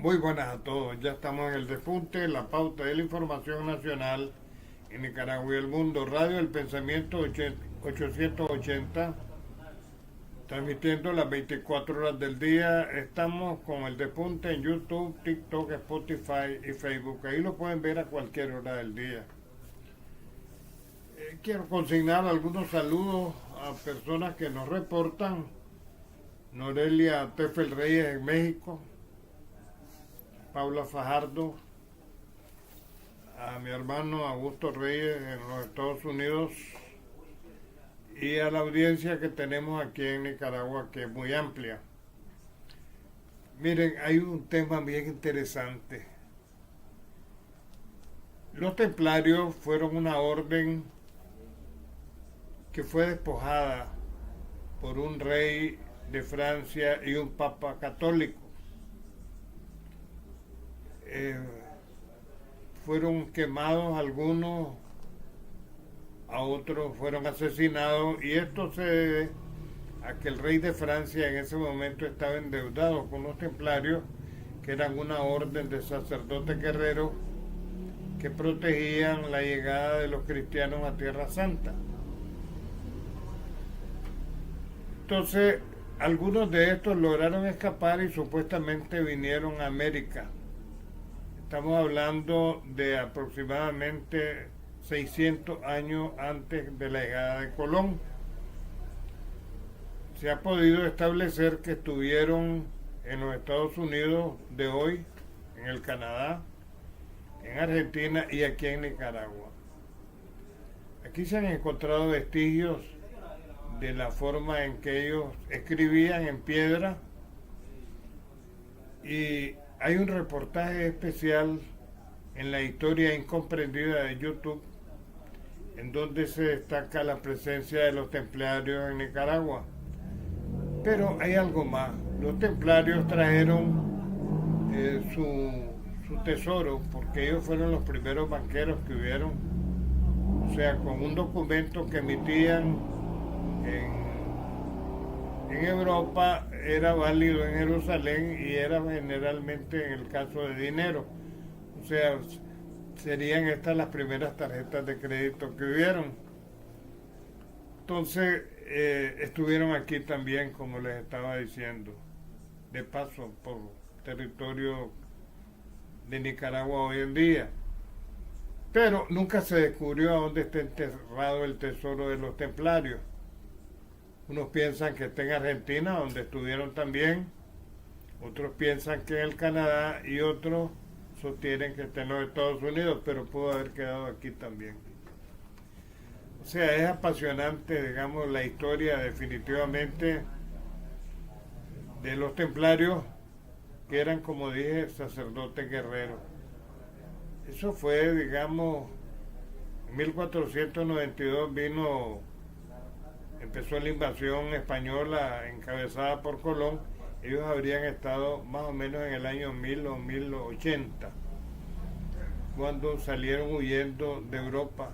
Muy buenas a todos. Ya estamos en el despunte, la pauta de la información nacional en Nicaragua y el mundo. Radio El Pensamiento 880, transmitiendo las 24 horas del día. Estamos con el despunte en YouTube, TikTok, Spotify y Facebook. Ahí lo pueden ver a cualquier hora del día. Quiero consignar algunos saludos a personas que nos reportan. Norelia Tefel Reyes en México, Paula Fajardo, a mi hermano Augusto Reyes en los Estados Unidos y a la audiencia que tenemos aquí en Nicaragua, que es muy amplia. Miren, hay un tema bien interesante. Los templarios fueron una orden que fue despojada por un rey de Francia y un papa católico. Fueron quemados algunos, a otros fueron asesinados, y esto se debe a que el rey de Francia en ese momento estaba endeudado con los templarios, que eran una orden de sacerdotes guerreros que protegían la llegada de los cristianos a Tierra Santa. Entonces, algunos de estos lograron escapar y supuestamente vinieron a América. Estamos hablando de aproximadamente 600 años antes de la llegada de Colón. Se ha podido establecer que estuvieron en los Estados Unidos de hoy, en el Canadá, en Argentina y aquí en Nicaragua. Aquí se han encontrado vestigios de la forma en que ellos escribían en piedra, y hay un reportaje especial en la historia incomprendida de YouTube en donde se destaca la presencia de los templarios en Nicaragua. Pero hay algo más. Los templarios trajeron su tesoro, porque ellos fueron los primeros banqueros que hubieron. O sea, con un documento que emitían en Europa, era válido en Jerusalén y era generalmente en el caso de dinero. O sea, serían estas las primeras tarjetas de crédito que hubieron. Entonces, estuvieron aquí también, como les estaba diciendo, de paso por territorio de Nicaragua hoy en día. Pero nunca se descubrió a dónde está enterrado el tesoro de los templarios. Unos piensan que está en Argentina, donde estuvieron también. Otros piensan que en el Canadá, y otros sostienen que está en los Estados Unidos, pero pudo haber quedado aquí también. O sea, es apasionante, digamos, la historia definitivamente de los templarios, que eran, como dije, sacerdotes guerreros. Eso fue, digamos, en 1492 empezó la invasión española encabezada por Colón. Ellos habrían estado más o menos en el año 1000 o 1080, cuando salieron huyendo de Europa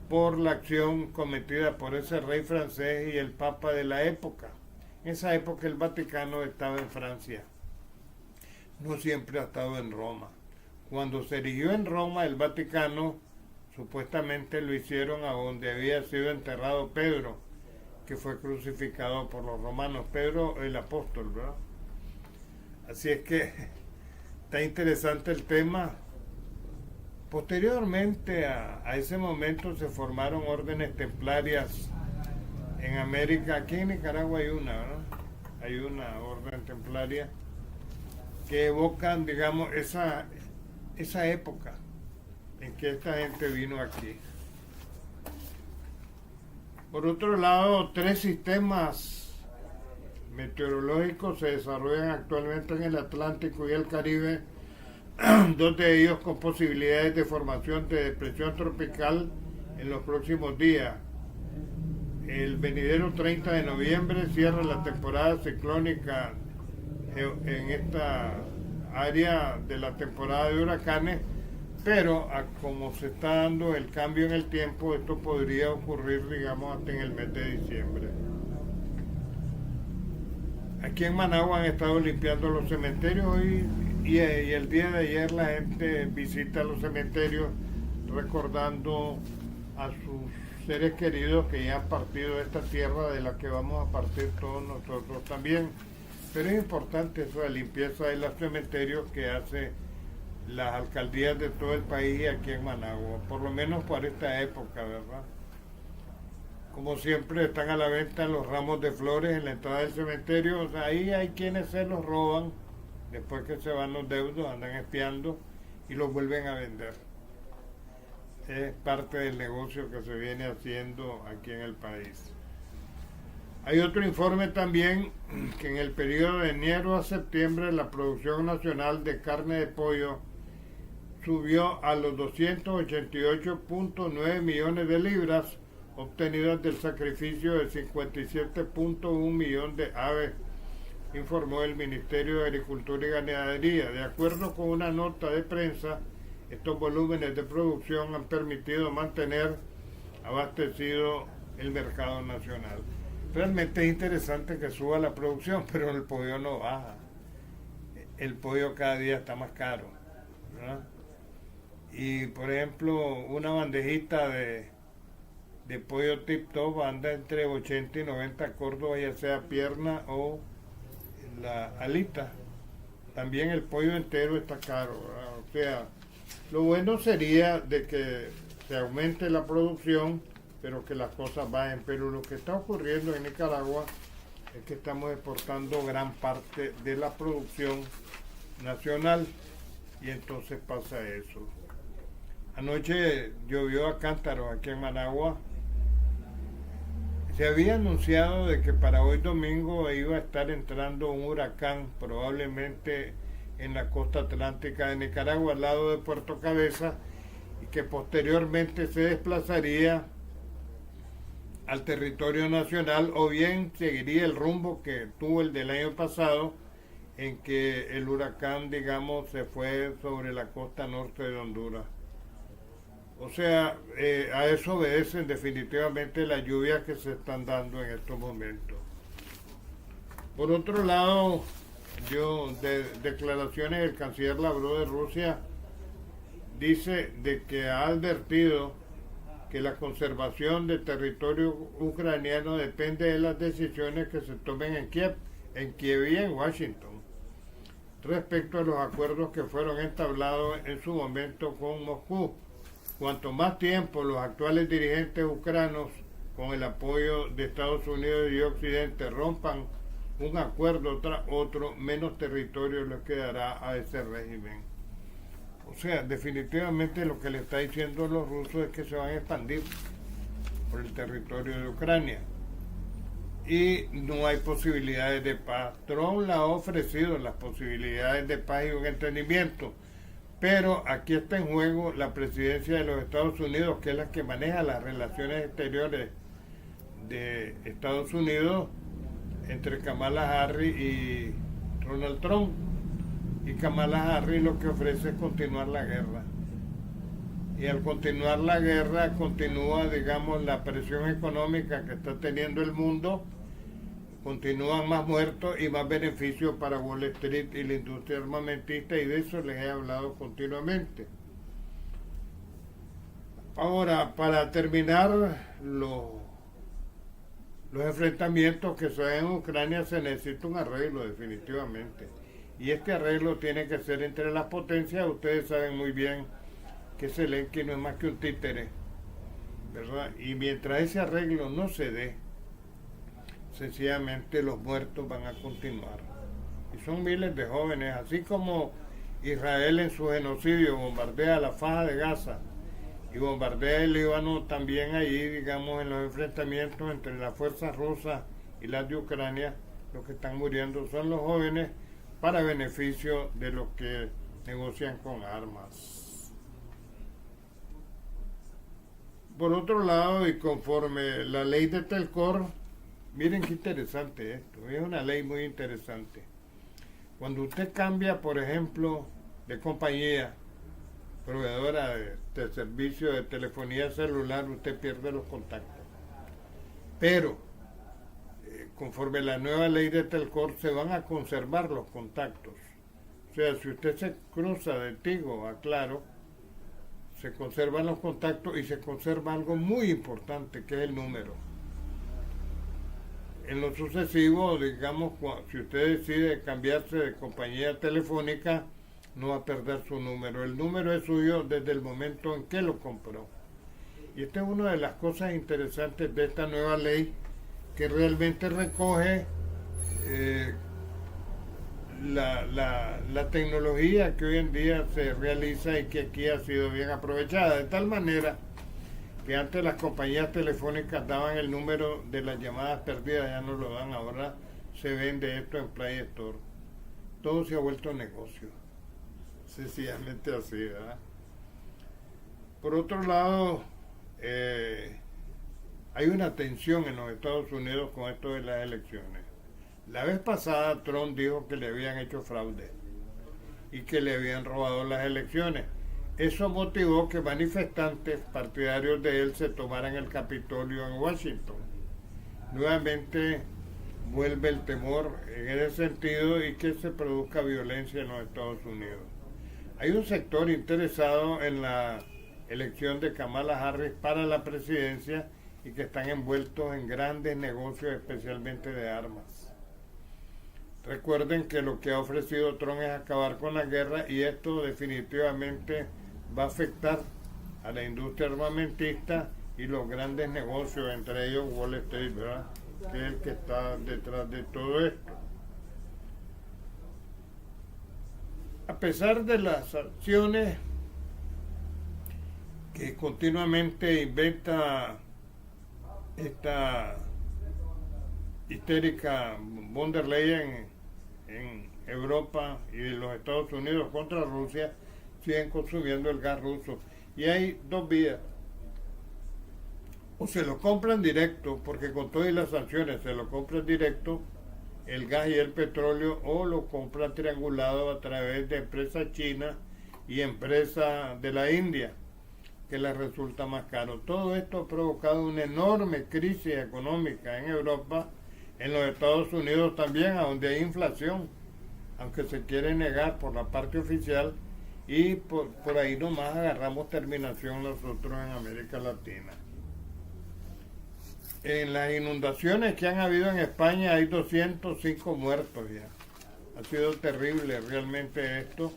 por la acción cometida por ese rey francés y el papa de la época. En esa época el Vaticano estaba en Francia, no siempre ha estado en Roma. Cuando se erigió en Roma el Vaticano, supuestamente lo hicieron a donde había sido enterrado Pedro, que fue crucificado por los romanos, Pedro el apóstol, ¿verdad? Así es que está interesante el tema. Posteriormente a ese momento se formaron órdenes templarias en América. Aquí en Nicaragua hay una, ¿verdad? Hay una orden templaria que evocan, digamos, esa época en que esta gente vino aquí. Por otro lado, 3 sistemas meteorológicos se desarrollan actualmente en el Atlántico y el Caribe, 2 de ellos con posibilidades de formación de depresión tropical en los próximos días. El venidero 30 de noviembre cierra la temporada ciclónica en esta área de la temporada de huracanes, pero como se está dando el cambio en el tiempo, esto podría ocurrir, digamos, hasta en el mes de diciembre. Aquí en Managua han estado limpiando los cementerios hoy y el día de ayer la gente visita los cementerios recordando a sus seres queridos que ya han partido de esta tierra de la que vamos a partir todos nosotros también. Pero es importante eso de limpieza de los cementerios que hace las alcaldías de todo el país y aquí en Managua, por lo menos por esta época, ¿verdad? Como siempre están a la venta los ramos de flores en la entrada del cementerio. O sea, ahí hay quienes se los roban, después que se van los deudos, andan espiando y los vuelven a vender. Es parte del negocio que se viene haciendo aquí en el país. Hay otro informe también que en el periodo de enero a septiembre la producción nacional de carne de pollo subió a los 288.9 millones de libras obtenidas del sacrificio de 57.1 millones de aves, informó el Ministerio de Agricultura y Ganadería. De acuerdo con una nota de prensa, estos volúmenes de producción han permitido mantener abastecido el mercado nacional. Realmente es interesante que suba la producción, pero el pollo no baja. El pollo cada día está más caro, ¿verdad? Y por ejemplo, una bandejita de pollo tip top anda entre 80 y 90 córdobas, ya sea pierna o la alita. También el pollo entero está caro, ¿verdad? O sea, lo bueno sería de que se aumente la producción, pero que las cosas bajen. Pero lo que está ocurriendo en Nicaragua es que estamos exportando gran parte de la producción nacional y entonces pasa eso. Anoche llovió a cántaros aquí en Managua. Se había anunciado de que para hoy domingo iba a estar entrando un huracán, probablemente en la costa atlántica de Nicaragua, al lado de Puerto Cabeza, y que posteriormente se desplazaría al territorio nacional, o bien seguiría el rumbo que tuvo el del año pasado, en que el huracán, digamos, se fue sobre la costa norte de Honduras. O sea, a eso obedecen definitivamente las lluvias que se están dando en estos momentos. Por otro lado, declaraciones del canciller Lavrov de Rusia dice de que ha advertido que la conservación del territorio ucraniano depende de las decisiones que se tomen en Kiev y en Washington, respecto a los acuerdos que fueron entablados en su momento con Moscú. Cuanto más tiempo los actuales dirigentes ucranianos, con el apoyo de Estados Unidos y Occidente, rompan un acuerdo tras otro, menos territorio les quedará a ese régimen. O sea, definitivamente lo que le está diciendo a los rusos es que se van a expandir por el territorio de Ucrania. Y no hay posibilidades de paz. Trump le ha ofrecido las posibilidades de paz y un entendimiento. Pero aquí está en juego la presidencia de los Estados Unidos, que es la que maneja las relaciones exteriores de Estados Unidos entre Kamala Harris y Donald Trump. Y Kamala Harris lo que ofrece es continuar la guerra. Y al continuar la guerra, continúa, digamos, la presión económica que está teniendo el mundo, continúan más muertos y más beneficios para Wall Street y la industria armamentista, y de eso les he hablado continuamente. Ahora, para terminar, los enfrentamientos que se dan en Ucrania, se necesita un arreglo definitivamente. Y este arreglo tiene que ser entre las potencias. Ustedes saben muy bien que Zelensky no es más que un títere, ¿verdad? Y mientras ese arreglo no se dé, sencillamente los muertos van a continuar. Y son miles de jóvenes, así como Israel en su genocidio bombardea la Faja de Gaza y bombardea el Líbano, también allí, digamos, en los enfrentamientos entre las fuerzas rusas y las de Ucrania, los que están muriendo son los jóvenes para beneficio de los que negocian con armas. Por otro lado, y conforme la ley de Telcor, miren qué interesante esto, es una ley muy interesante. Cuando usted cambia, por ejemplo, de compañía, proveedora de servicio de telefonía celular, usted pierde los contactos. Pero conforme la nueva ley de Telcor, se van a conservar los contactos. O sea, si usted se cruza de Tigo a Claro, se conservan los contactos y se conserva algo muy importante, que es el número. En lo sucesivo, digamos, si usted decide cambiarse de compañía telefónica, no va a perder su número. El número es suyo desde el momento en que lo compró. Y esta es una de las cosas interesantes de esta nueva ley, que realmente recoge la tecnología que hoy en día se realiza y que aquí ha sido bien aprovechada, de tal manera que antes las compañías telefónicas daban el número de las llamadas perdidas, ya no lo dan, ahora se vende esto en Play Store. Todo se ha vuelto negocio, sencillamente así, ¿verdad? Por otro lado, hay una tensión en los Estados Unidos con esto de las elecciones. La vez pasada Trump dijo que le habían hecho fraude y que le habían robado las elecciones. Eso motivó que manifestantes partidarios de él se tomaran el Capitolio en Washington. Nuevamente vuelve el temor en ese sentido y que se produzca violencia en los Estados Unidos. Hay un sector interesado en la elección de Kamala Harris para la presidencia y que están envueltos en grandes negocios, especialmente de armas. Recuerden que lo que ha ofrecido Trump es acabar con la guerra, y esto definitivamente va a afectar a la industria armamentista y los grandes negocios, entre ellos Wall Street, ¿verdad?, que es el que está detrás de todo esto. A pesar de las acciones que continuamente inventa esta histérica von der Leyen en Europa y en los Estados Unidos contra Rusia, siguen consumiendo el gas ruso. Y hay dos vías: o se lo compran directo, porque con todas las sanciones se lo compran directo, el gas y el petróleo, o lo compran triangulado a través de empresas chinas y empresas de la India, que les resulta más caro. Todo esto ha provocado una enorme crisis económica en Europa, en los Estados Unidos también, a donde hay inflación, aunque se quiere negar por la parte oficial, y por ahí nomás agarramos terminación nosotros en América Latina. En las inundaciones que han habido en España hay 205 muertos ya. Ha sido terrible realmente esto,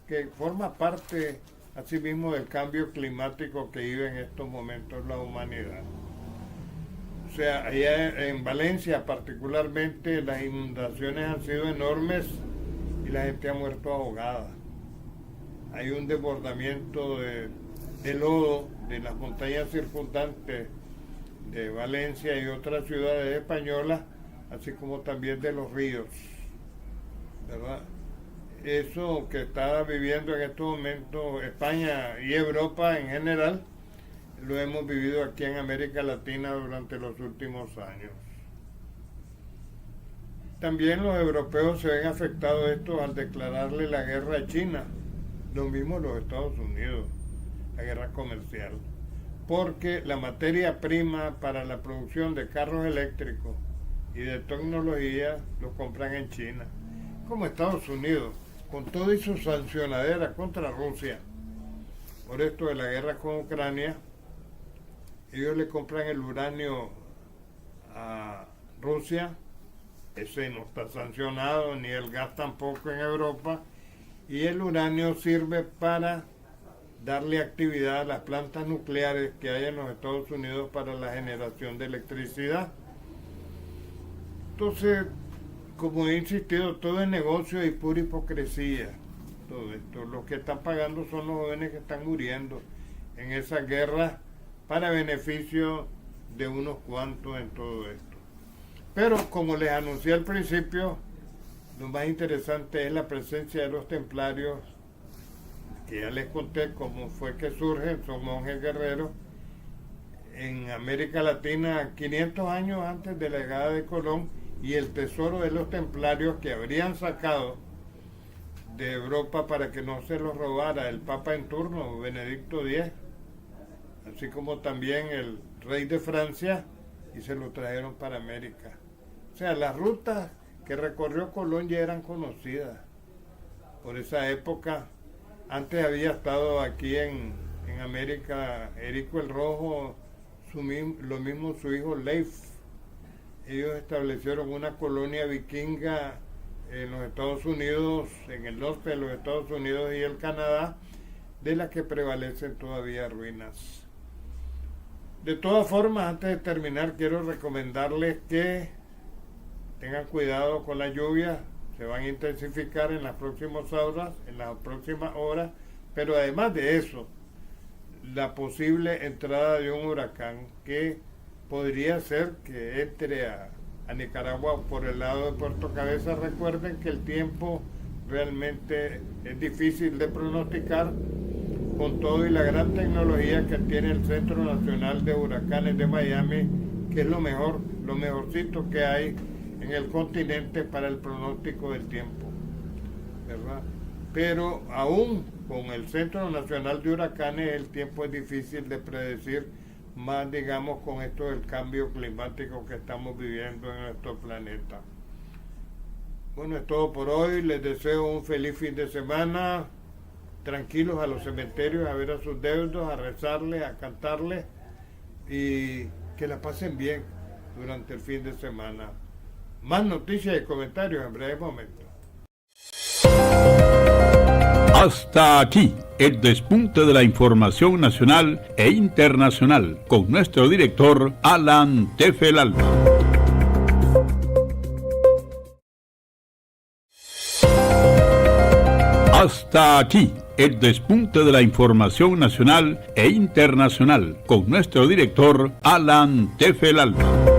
que forma parte asimismo del cambio climático que vive en estos momentos la humanidad. O sea, allá en Valencia particularmente las inundaciones han sido enormes y la gente ha muerto ahogada. Hay un desbordamiento de lodo de las montañas circundantes de Valencia y otras ciudades españolas, así como también de los ríos, ¿verdad? Eso que está viviendo en estos momentos España y Europa en general, lo hemos vivido aquí en América Latina durante los últimos años. También los europeos se ven afectados esto al declararle la guerra a China, lo mismo los Estados Unidos, la guerra comercial, porque la materia prima para la producción de carros eléctricos y de tecnología lo compran en China, como Estados Unidos, con todo y su sancionadera contra Rusia por esto de la guerra con Ucrania. Ellos le compran el uranio a Rusia, ese no está sancionado, ni el gas tampoco en Europa, y el uranio sirve para darle actividad a las plantas nucleares que hay en los Estados Unidos para la generación de electricidad. Entonces, como he insistido, todo es negocio y pura hipocresía. Todo esto, los que están pagando son los jóvenes que están muriendo en esa guerra para beneficio de unos cuantos en todo esto. Pero como les anuncié al principio, lo más interesante es la presencia de los templarios, que ya les conté cómo fue que surgen, son monjes guerreros en América Latina 500 años antes de la llegada de Colón, y el tesoro de los templarios que habrían sacado de Europa para que no se los robara el Papa en turno, Benedicto X, así como también el rey de Francia, y se lo trajeron para América. O sea, las rutas que recorrió Colón ya eran conocidas por esa época. Antes había estado aquí en América Erico el Rojo, lo mismo su hijo Leif. Ellos establecieron una colonia vikinga en los Estados Unidos, en el norte de los Estados Unidos y el Canadá, de la que prevalecen todavía ruinas. De todas formas, antes de terminar, quiero recomendarles que tengan cuidado con la lluvia. Se van a intensificar en las próximas horas, pero además de eso, la posible entrada de un huracán que podría ser que entre a Nicaragua por el lado de Puerto Cabeza. Recuerden que el tiempo realmente es difícil de pronosticar, con todo y la gran tecnología que tiene el Centro Nacional de Huracanes de Miami, que es lo mejorcito que hay en el continente para el pronóstico del tiempo, ¿verdad? Pero aún con el Centro Nacional de Huracanes el tiempo es difícil de predecir, más digamos con esto del cambio climático que estamos viviendo en nuestro planeta. Bueno, es todo por hoy. Les deseo un feliz fin de semana. Tranquilos a los cementerios, a ver a sus deudos, a rezarles, a cantarles, y que la pasen bien durante el fin de semana. Más noticias y comentarios en breve momento. Hasta aquí el despunte de la información nacional e internacional con nuestro director Alan Tefelalba. Hasta aquí el despunte de la información nacional e internacional con nuestro director Alan Tefelalba.